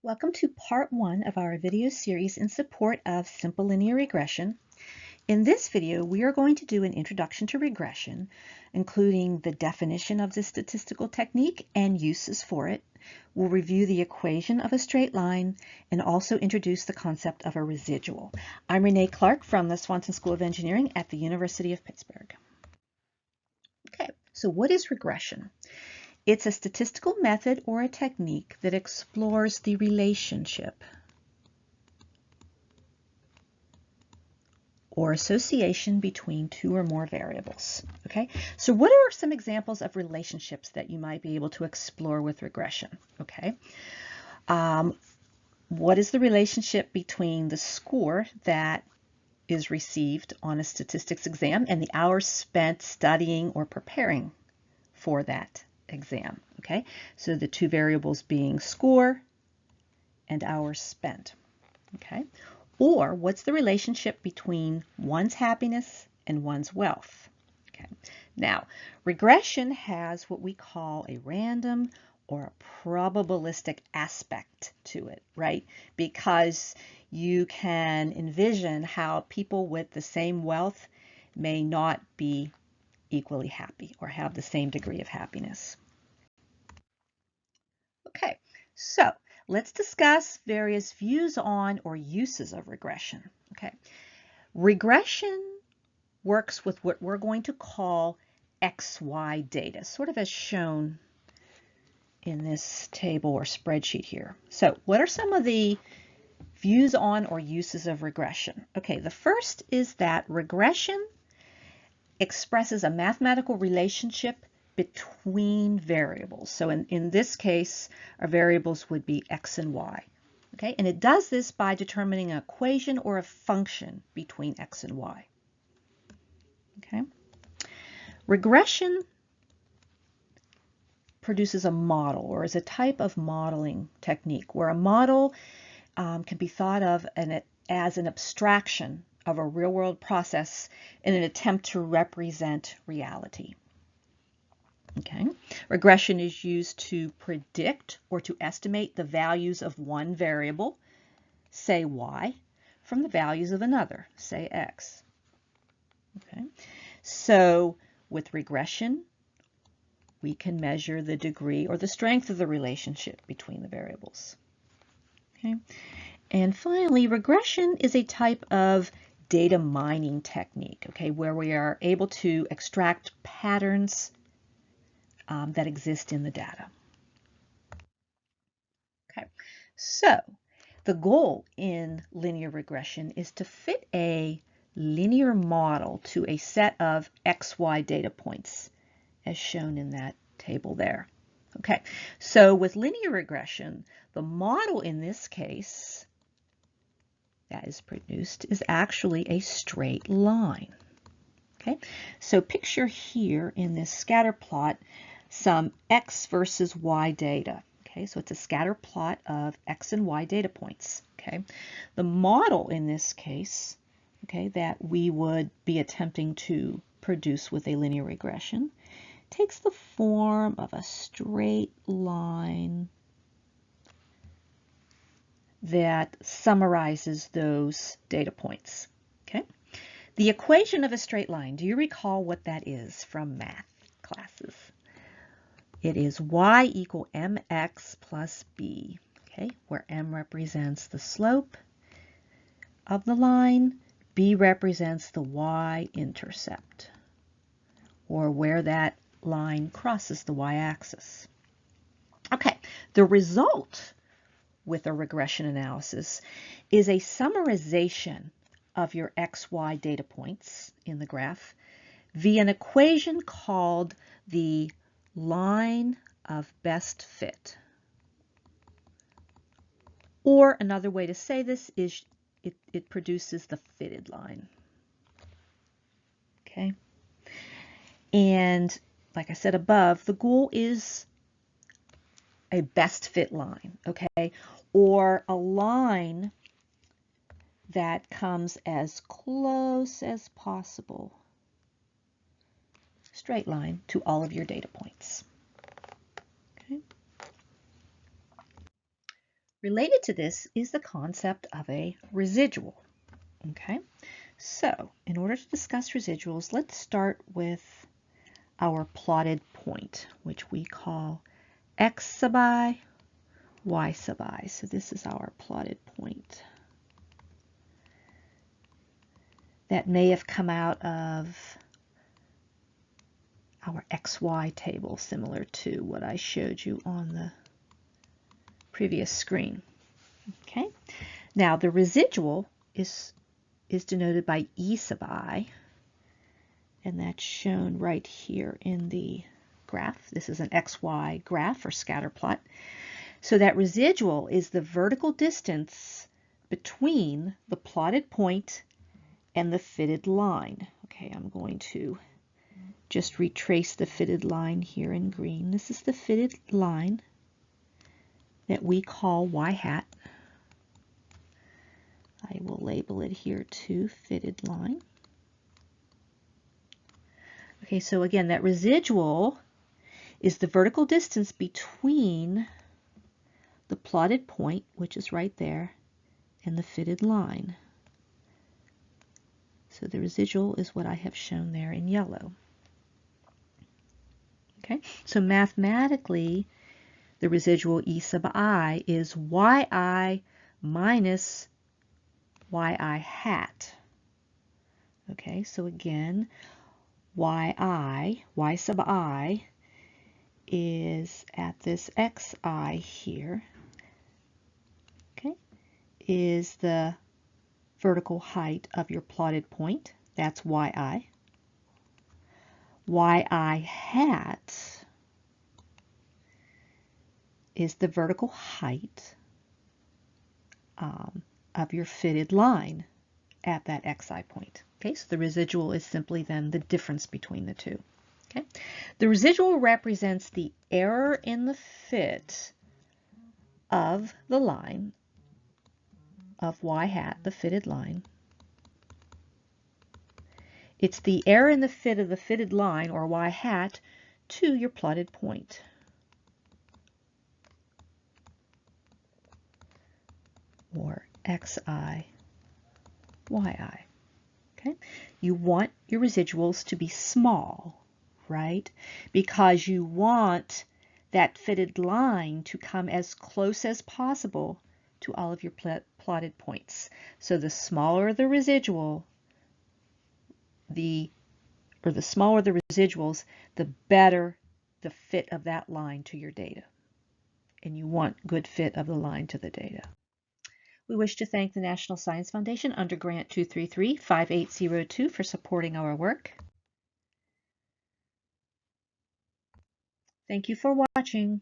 Welcome to part 1 of our video series in support of simple linear regression. In this video, we are going to do an introduction to regression, including the definition of the statistical technique and uses for it. We'll review the equation of a straight line and also introduce the concept of a residual. I'm Renee Clark from the Swanson School of Engineering at the University of Pittsburgh. Okay, so what is regression? It's a statistical method or a technique that explores the relationship or association between two or more variables. Okay, so what are some examples of relationships that you might be able to explore with regression? Okay, what is the relationship between the score that is received on a statistics exam and the hours spent studying or preparing for that exam? Okay, so the two variables being score and hours spent. Okay, or what's the relationship between one's happiness and one's wealth? Okay, now regression has what we call a random or a probabilistic aspect to it, right? Because you can envision how people with the same wealth may not be equally happy or have the same degree of happiness. Okay, so let's discuss various views on or uses of regression. Okay, regression works with what we're going to call XY data, sort of as shown in this table or spreadsheet here. So what are some of the views on or uses of regression? Okay, the first is that regression expresses a mathematical relationship between variables. So in this case, our variables would be x and y. Okay, and it does this by determining an equation or a function between x and y. Okay, regression produces a model or is a type of modeling technique where a model can be thought of as an abstraction of a real-world process in an attempt to represent reality. Okay, regression is used to predict or to estimate the values of one variable, say y, from the values of another, say x. Okay, so with regression, we can measure the degree or the strength of the relationship between the variables. Okay, and finally, regression is a type of data mining technique, okay, where we are able to extract patterns that exist in the data. Okay, so the goal in linear regression is to fit a linear model to a set of XY data points, as shown in that table there. Okay, so with linear regression, the model in this case that is produced is actually a straight line. Okay, so picture here in this scatter plot some x versus y data. Okay, so it's a scatter plot of x and y data points. Okay, the model in this case, okay, that we would be attempting to produce with a linear regression takes the form of a straight line that summarizes those data points. Okay, the equation of a straight line, do you recall what that is from math classes? It is y equal mx plus b, okay, where m represents the slope of the line, b represents the y-intercept, or where that line crosses the y-axis. Okay, the result with a regression analysis is a summarization of your XY data points in the graph via an equation called the line of best fit. Or another way to say this is it produces the fitted line. Okay, and like I said above, the goal is a best fit line, okay, or a line that comes as close as possible, straight line, to all of your data points. Okay. Related to this is the concept of a residual. Okay, so in order to discuss residuals, let's start with our plotted point, which we call x sub I, y sub I. So this is our plotted point. That may have come out of our XY table, similar to what I showed you on the previous screen. Okay, now the residual is denoted by e sub I, and that's shown right here in the graph. This is an XY graph or scatter plot. So that residual is the vertical distance between the plotted point and the fitted line. Okay, I'm going to just retrace the fitted line here in green. This is the fitted line that we call y hat. I will label it here too, fitted line. Okay, so again, that residual is the vertical distance between the plotted point, which is right there, and the fitted line. So the residual is what I have shown there in yellow. Okay, so mathematically, the residual e sub I is yi minus yi hat. Okay, so again, y sub I is at this xi here, okay, is the vertical height of your plotted point. That's yi. Yi hat is the vertical height of your fitted line at that xi point. Okay, so the residual is simply then the difference between the two. Okay, the residual represents the error in the fit of the line of y hat, the fitted line. It's the error in the fit of the fitted line, or y hat, to your plotted point. Or xi, yi. Okay? You want your residuals to be small, right? Because you want that fitted line to come as close as possible to all of your plotted points. So the smaller the residual, the smaller the residuals, the better the fit of that line to your data. And you want good fit of the line to the data. We wish to thank the National Science Foundation under Grant 233-5802 for supporting our work. Thank you for watching.